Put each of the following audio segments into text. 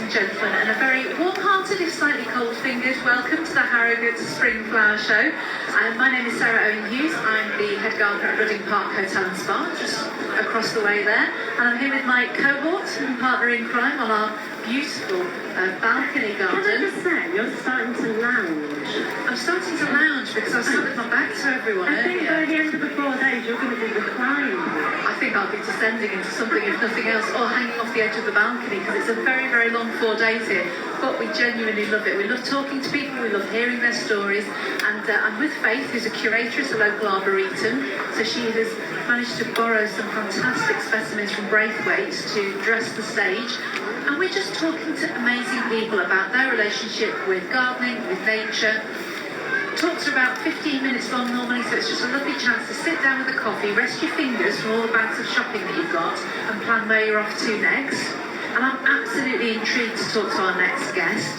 and gentlemen, and a very warm-hearted, if slightly cold-fingered welcome to the Harrogate Spring Flower Show. My name is Sarah Owen Hughes. I'm the head gardener at Rudding Park Hotel and Spa, just across the way there. And I'm here with my cohort and partner in crime on our beautiful balcony garden. Can I just say, you're starting to lounge. I'm starting to lounge because I was sat with my back to everyone I think by the end of the 4 days you're going to be reclining. I think I'll be descending into something, if nothing else, or hanging off the edge of the balcony, because it's a very, very long 4 days here. But we genuinely love it. We love talking to people, we love hearing their stories. And I'm with Faith, who's a curator, a local arboretum. So she has managed to borrow some fantastic specimens from Braithwaite to dress the stage. And we're just talking to amazing people about their relationship with gardening, with nature. Talks are about 15 minutes long normally, so it's just a lovely chance to sit down with a coffee, rest your fingers from all the bags of shopping that you've got, and plan where you're off to next. And I'm absolutely intrigued to talk to our next guest,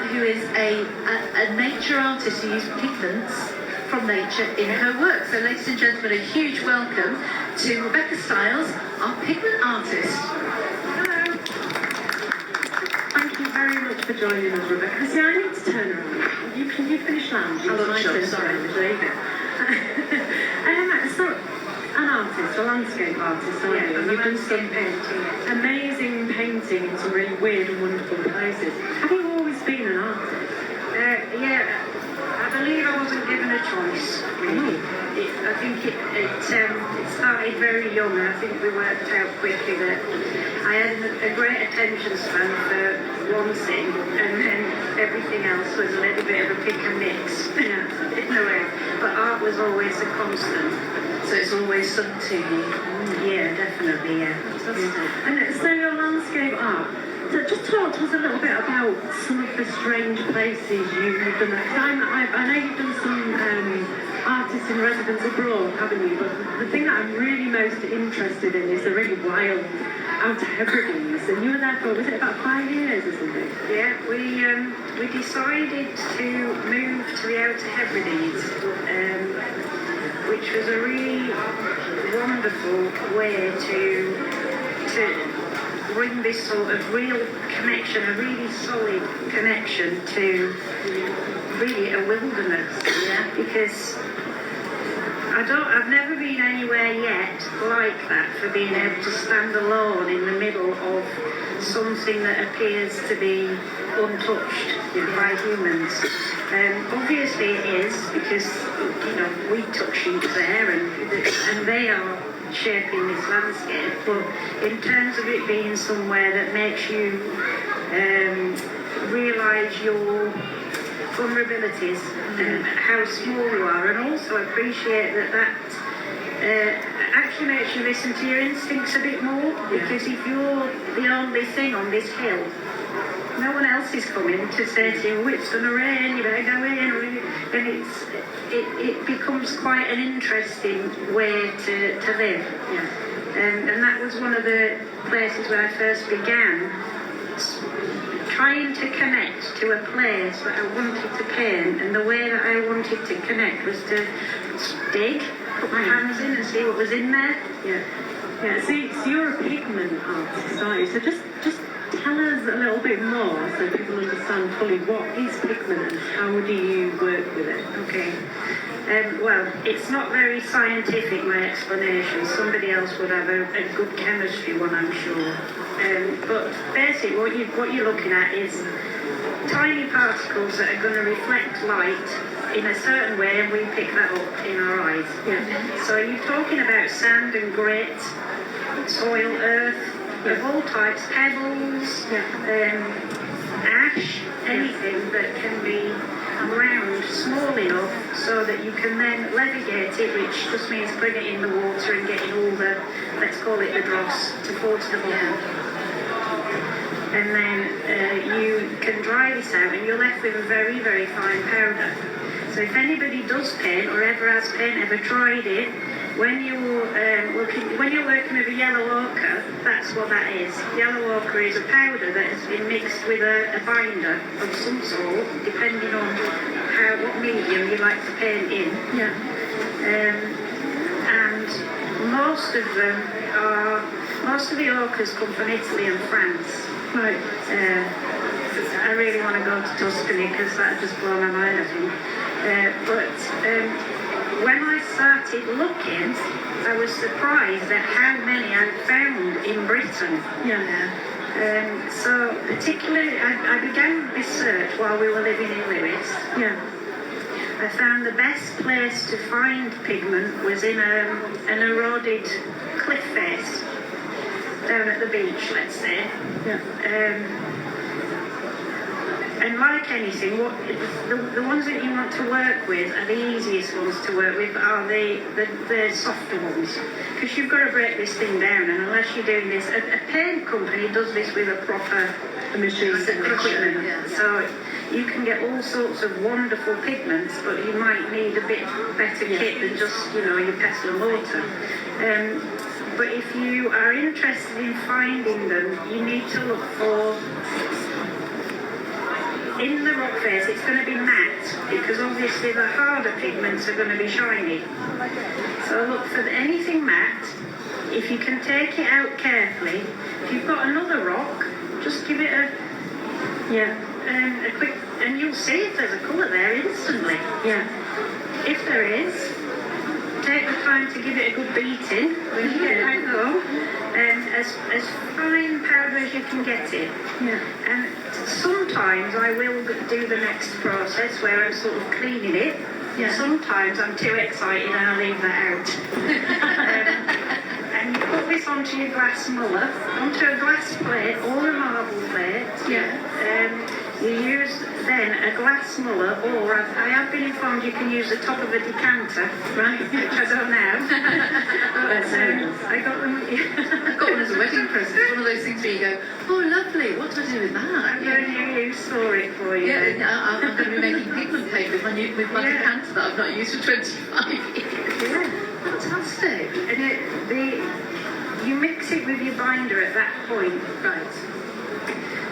who is a nature artist who uses pigments from nature in her work. So ladies and gentlemen, a huge welcome to Rebecca Stiles, our pigment artist. Hello. Thank you very much for joining us, Rebecca. See, I need to turn around. You finish lounging. Oh, sure, sorry. There you go. So, an artist, a landscape artist, aren't you? You've done some amazing painting in some really weird and wonderful places. Have you always been an artist? Yeah, I believe I wasn't given a choice, really. I think it started very young, and I think we worked out quickly that I had a great attention span for one thing, and then everything else was a little bit of a pick and mix, in a way. But art was always a constant. So it's always sung to you. Yeah, definitely, yeah. And so your landscape art, so just talk to us a little bit about some of the strange places you've done. I know you've done some artists in residence abroad, haven't you? But the thing that I'm really most interested in is the really wild Outer Hebrides. And you were there for, was it about 5 years or something? Yeah, we decided to move to the Outer Hebrides, which was a really wonderful way to bring this sort of real connection, a really solid connection to really a wilderness. Yeah, because I've never been anywhere yet like that, for being able to stand alone in the middle of something that appears to be untouched by humans. Obviously it is, because we took sheep there, and they are shaping this landscape. But in terms of it being somewhere that makes you realise your vulnerabilities and how small you are, and also appreciate that actually makes you listen to your instincts a bit more, because if you're the only thing on this hill, no one else is coming to say to you, oh, it's going to rain, you better go in, and it becomes quite an interesting way to live. And that was one of the places where I first began trying to connect to a place that I wanted to paint, and the way that I wanted to connect was to dig, put my hands in and see what was in there. Yeah. So you're a pigment artist, aren't you? So just tell us a little bit more so people understand fully what is pigment and how do you work with it. Okay. Well, it's not very scientific, my explanation. Somebody else would have a good chemistry one, I'm sure. But basically what you're looking at is tiny particles that are going to reflect light in a certain way, and we pick that up in our eyes. So you're talking about sand and grit, soil, earth, of all types, pebbles, ash, anything that can be round, small enough so that you can then levigate it, which just means putting it in the water and getting all the, let's call it the dross, to fall to the bottom. And then you can dry this out, and you're left with a very, very fine powder. So if anybody does paint, or ever has paint, ever tried it, when you're working with a yellow ochre, that's what that is. Yellow ochre is a powder that has been mixed with a binder of some sort, depending on what medium you like to paint in. And most of the ochres come from Italy and France. Right. I really want to go to Tuscany because that just blow my mind, I think. When I started looking, I was surprised at how many I found in Britain. Yeah. So particularly, I began this search while we were living in Lewis. Yeah. I found the best place to find pigment was in an eroded cliff face down at the beach, let's say. Yeah. And like anything, the ones that you want to work with are the easiest ones to work with, are the softer ones. Because you've got to break this thing down, and unless you're doing this, a paint company does this with a proper machine equipment. Yeah. So you can get all sorts of wonderful pigments, but you might need a bit better kit than just, your pestle and mortar. But if you are interested in finding them, you need to look for, in the rock face, it's going to be matte, because obviously the harder pigments are going to be shiny. So look for anything matte. If you can take it out carefully, if you've got another rock, just give it a quick, and you'll see if there's a colour there instantly. Yeah. If there is, take the time to give it a good beating when you get that go, and as fine powder as you can get it. Yeah. And sometimes I will do the next process where I'm sort of cleaning it. Yeah. Sometimes I'm too excited and I leave that out. And you put this onto your glass muller, onto a glass plate or a marble plate. Yeah. You use then a glass muller, or I have been informed you can use the top of a decanter, right? Which I don't know. I got them. I got one as a wedding present. It's one of those things where you go, oh lovely, what do I do with that? I'm going to store it for you. Yeah, I'm going to be making pigment paint with my decanter that I've not used for 25 years. Yeah. Fantastic. And you mix it with your binder at that point. Right.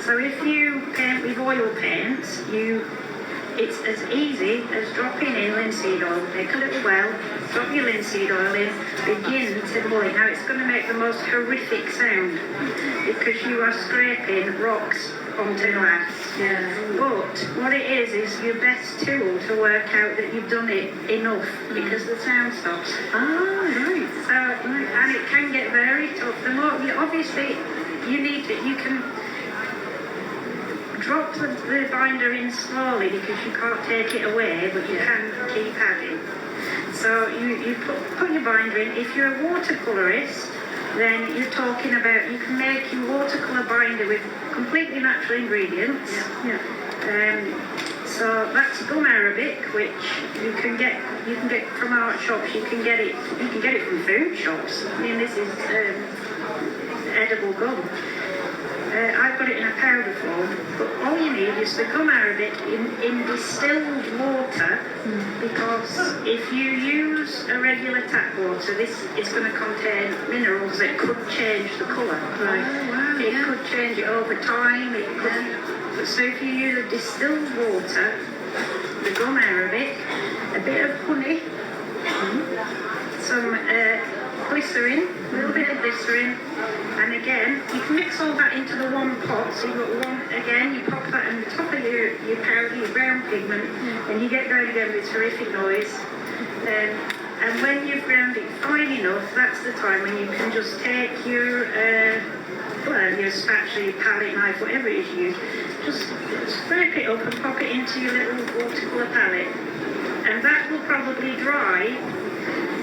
So if you paint with oil paints, it's as easy as dropping in linseed oil. Take a little well, drop your linseed oil in, begin to mull it. Now it's going to make the most horrific sound because you are scraping rocks onto glass. Yeah. But what it is your best tool to work out that you've done it enough because the sound stops. Right. So, and it can get very tough. The more obviously you need to, you can drop the binder in slowly because you can't take it away, but you can keep adding. So you put your binder in. If you're a watercolourist, then you're talking about you can make your watercolour binder with completely natural ingredients. So that's gum arabic, which you can get from art shops. You can get it from food shops. I mean, this is edible gum. I've got it in a powder form, but all you need is the gum arabic in distilled water, because if you use a regular tap water, this is going to contain minerals that could change the colour. Right. Oh, wow, It could change it over time. So if you use a distilled water, the gum arabic, a bit of honey, some glycerin, a little bit of glycerin, and again, you can mix all that into the one pot. So you've got one, again, you pop that on the top of your powder, your brown pigment, and you get going again with terrific noise. And when you've ground it fine enough, that's the time when you can just take your spatula, your palette knife, whatever it is you use, just scrape it up and pop it into your little watercolour palette. And that will probably dry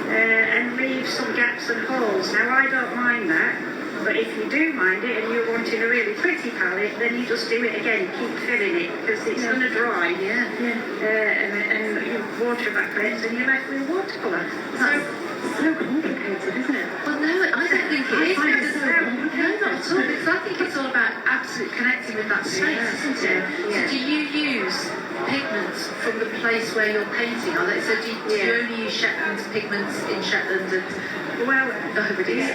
and leave some gaps and holes. Now I don't mind that, but if you do mind it and you're wanting a really pretty palette, then you just do it again, keep filling it, because it's going to dry, and you water evaporates and you're left with watercolour. So complicated, isn't it? Well, no, I don't think it is. I find it Because so complicated. no, not at all. Because I think it's all about absolute connecting with that space, isn't it? Yeah. So do you use pigments from the place where you're painting? Are they, so do you only use Shetland pigments in Shetland and Well, Hebrides?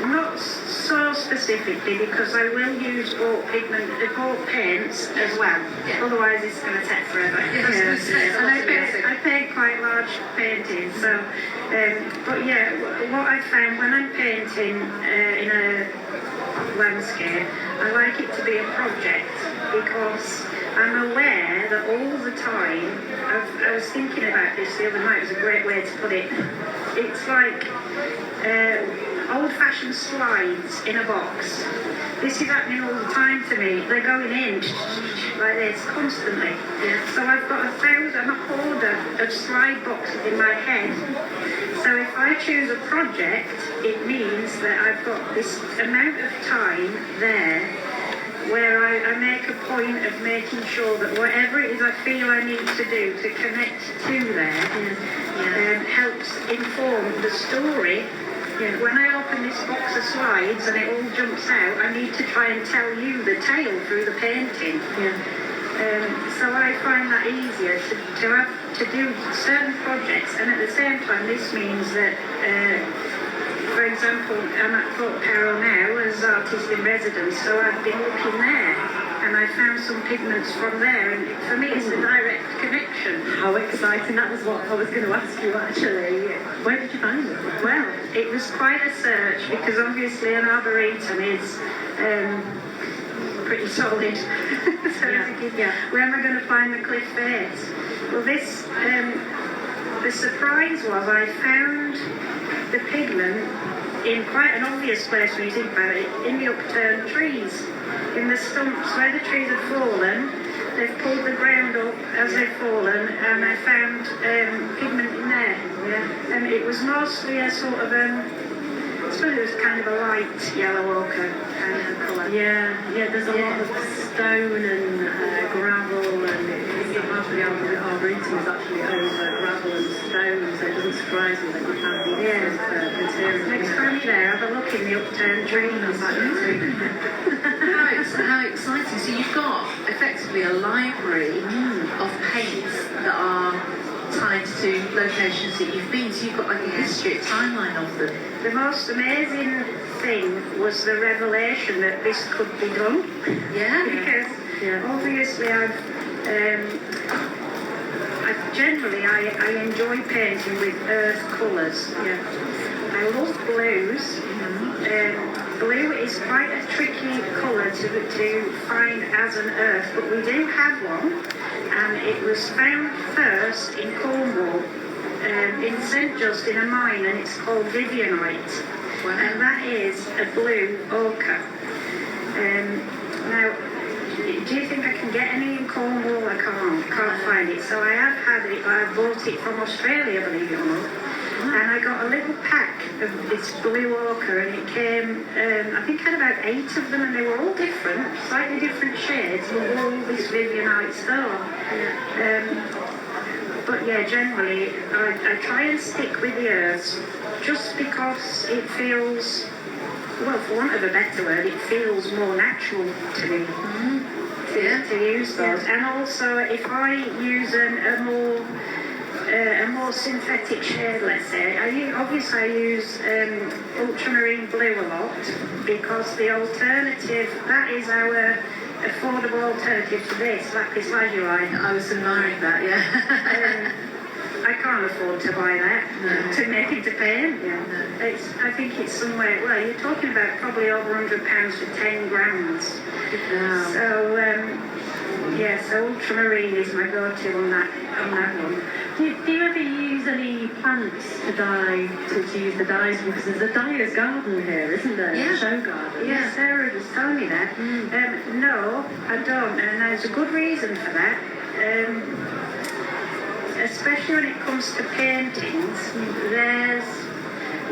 not so specifically, because I will use oak paints as well. Yeah. Otherwise, it's going to take forever. And I paint quite large paintings. So, but yeah, what I found when I'm painting in a landscape, I like it to be a project because I'm aware that all the time, I was thinking about this the other night, it was a great way to put it. It's like old-fashioned slides in a box. This is happening all the time to me. They're going in like this constantly. So I've got I'm a hoarder of slide boxes in my head. So if I choose a project, it means that I've got this amount of time there where I make a point of making sure that whatever it is I feel I need to do to connect to there helps inform the story. When I open this box of slides and it all jumps out, I need to try and tell you the tale through the painting. So I find that easier to do certain projects, and at the same time this means that for example, I'm at Fort Carroll now as artist in residence, so I've been looking there and I found some pigments from there, and for me it's a direct connection. How exciting, that was what I was going to ask you actually. Where did you find them? Well, it was quite a search because obviously an arboretum is pretty solid. So where am I going to find the cliff face? Well, the surprise was I found the pigment in quite an obvious place when you think about it, in the upturned trees, in the stumps where the trees have fallen. They've pulled the ground up as they've fallen, and I found pigment in there. And it was mostly a sort of I suppose it was kind of a light yellow ochre kind of colour. There's a lot of stone and gravel, and half of the arboretum is actually over gravel and stone, so it doesn't surprise me that you found these materials. Next time you're there, have a look in the upturned trees. How exciting. So you've got effectively a library of paints that are tied to locations that you've been, so you've got like a history, a timeline of them. The most amazing thing was the revelation that this could be done. Because obviously I enjoy painting with earth colours. I love blues. Blue is quite a tricky colour to find as an earth, but we do have one, and it was found first in Cornwall, in St Just in a mine, and it's called Vivianite. And that is a blue ochre. Now, do you think I can get any in Cornwall? I can't find it. So I have had it, I bought it from Australia, believe it or not. And I got a little pack of this blue ochre, and it came, I think I had about 8 of them, and they were all different, slightly different shades, but all this Vivianite stone. But generally, I try and stick with the earths, just because it feels, well, for want of a better word, it feels more natural to me to use those. And also, if I use a more synthetic shade, let's say, I use ultramarine blue a lot, because the alternative, that is our affordable alternative to this, lapis lazuli. I was admiring that, I can't afford to buy that to make into paint. I think it's somewhere, well, you're talking about probably over £100 for 10 grams. So ultramarine is my go-to on that one. Do you ever use any plants to dye, to use the dyes? Because there's a dyer's garden here, isn't there? A show garden. Yeah, Sarah just told me that. No, I don't, and there's a good reason for that. Especially when it comes to paintings,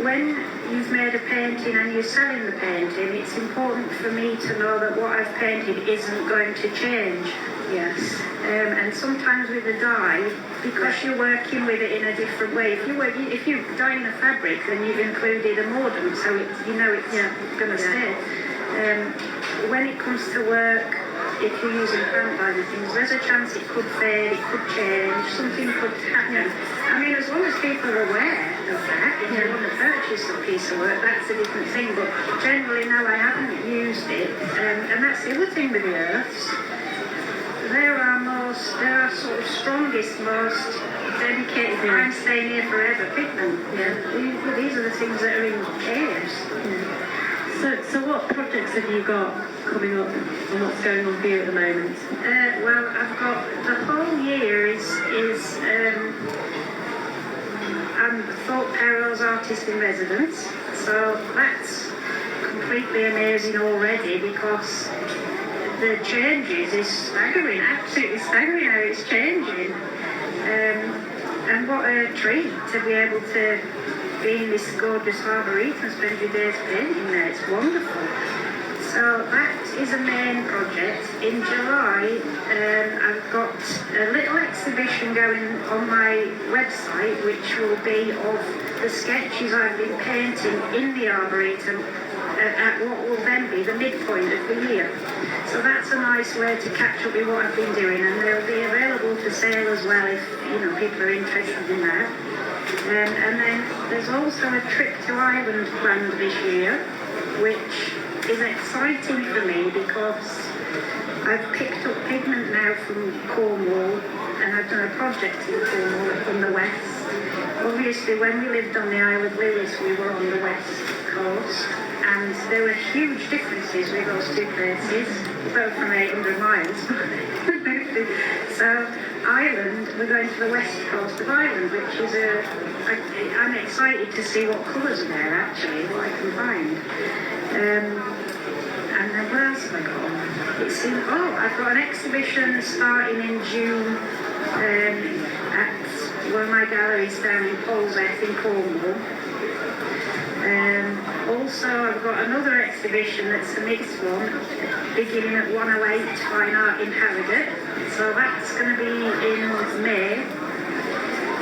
when you've made a painting and you're selling the painting, it's important for me to know that what I've painted isn't going to change. And sometimes with a dye, because you're working with it in a different way, if you're dyeing a fabric, then you've included a mordant, so it's going to stay. When it comes to work, if you're using plant dyes and things, there's a chance it could fade, it could change, something could happen. I mean, as long as people are aware of that, if they want to purchase a piece of work, that's a different thing. But generally, no, I haven't used it. And that's the other thing with the earths. They're our sort of strongest, most dedicated, I'm staying here forever pigment. These are the things that are in caves. So what projects have you got coming up and what's going on for you at the moment? Well, I've got the whole year is I'm Thorpe Perrow's artist in residence, so that's completely amazing already because the changes is staggering, absolutely staggering how it's changing. And what a treat to be able to be in this gorgeous arboretum and spend your days painting there. It's wonderful. So that is a main project. In July, I've got a little exhibition going on my website, which will be of the sketches I've been painting in the arboretum at what will then be the midpoint of the year. So that's a nice way to catch up with what I've been doing, and they'll be available for sale as well if people are interested in that. And then there's also a trip to Ireland planned this year, which is exciting for me because I've picked up pigment now from Cornwall, and I've done a project in Cornwall from the west. Obviously, when we lived on the Isle of Lewis, we were on the west coast, and there were huge differences with those two places, both from 800 miles. So Ireland, we're going to the west coast of Ireland, which is I'm excited to see what colours are there actually, what I can find. And then what else have I got? I've got an exhibition starting in June at one of my galleries down in Polseth in Cornwall. Also, I've got another exhibition that's a mixed one, beginning at 108 Fine Art in Harrogate. So that's going to be in May.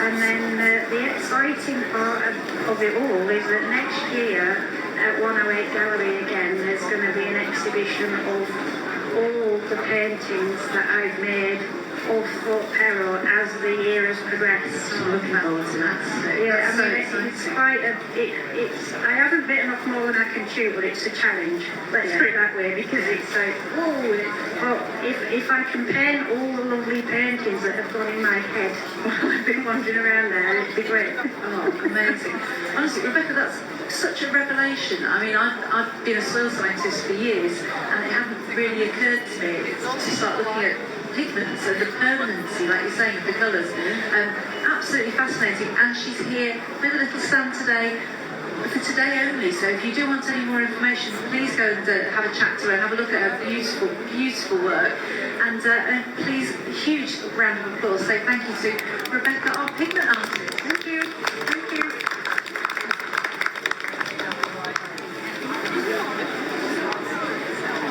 And then the exciting part of it all is that next year at 108 Gallery again, there's going to be an exhibition of all the paintings that I've made of Thorpe Perrow as the year has progressed. I'm looking forward to that. Yeah, I mean, it's quite I haven't bitten off more than I can chew, but it's a challenge. Let's put it that way, because it's like, whoa. But if I can paint all the lovely paintings that have gone in my head while I've been wandering around there, it'd be great. Oh, amazing. Honestly, Rebecca, that's such a revelation. I mean, I've been a soil scientist for years, and it hadn't really occurred to me to start looking at pigments and the permanency, like you're saying, of the colours. Absolutely fascinating. And she's here with a little stand today, for today only. So if you do want any more information, please go and have a chat to her and have a look at her beautiful, beautiful work. And please, huge round of applause. So thank you to Rebecca, our pigment artist.